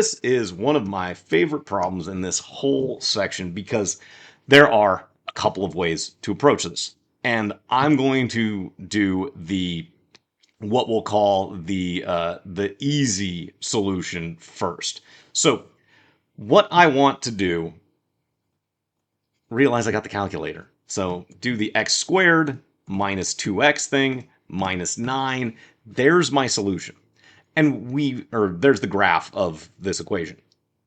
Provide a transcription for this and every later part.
This is one of my favorite problems in this whole section because there are a couple of ways to approach this. And I'm going to do what we'll call the easy solution first. So what I want to do, realize I got the calculator. So do the x squared minus 2x thing minus 9. There's my solution. And there's the graph of this equation.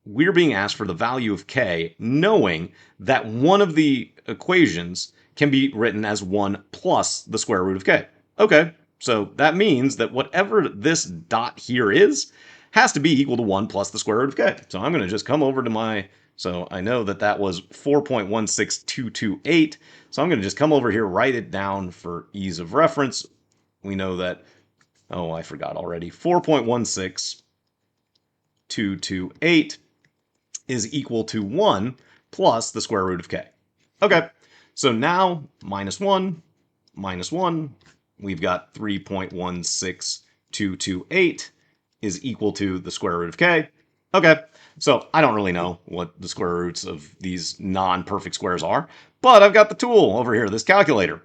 We're being asked for the value of k, knowing that one of the equations can be written as 1 plus the square root of k. Okay, so that means that whatever this dot here is has to be equal to 1 plus the square root of k. So I'm going to just come over to so I know that that was 4.16228. So I'm going to just come over here, write it down for ease of reference. We know that, oh, I forgot already, 4.16228 is equal to 1 plus the square root of k. Okay, so now minus 1, we've got 3.16228 is equal to the square root of k. Okay, so I don't really know what the square roots of these non-perfect squares are, but I've got the tool over here, this calculator,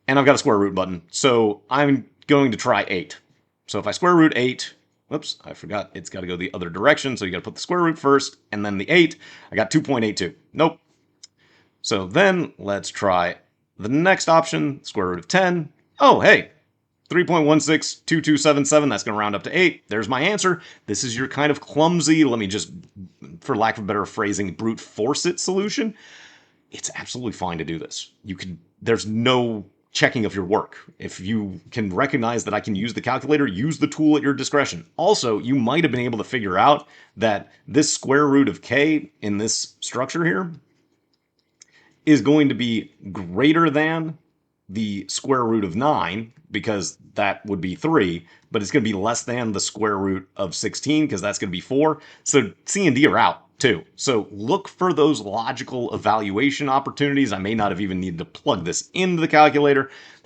and I've got a square root button, so I'm going to try 8. So if I square root 8, whoops, I forgot it's got to go the other direction, so you got to put the square root first, and then the 8, I got 2.82. Nope. So then let's try the next option, square root of 10. Oh, hey, 3.162277, that's going to round up to 8. There's my answer. This is your kind of clumsy, let me just, for lack of better phrasing, brute force it solution. It's absolutely fine to do this. There's no checking of your work. If you can recognize that I can use the calculator, use the tool at your discretion. Also, you might have been able to figure out that this square root of k in this structure here is going to be greater than the square root of 9, because that would be 3, but it's going to be less than the square root of 16, because that's going to be 4. So C and D are out too. So look for those logical evaluation opportunities. I may not have even needed to plug this into the calculator.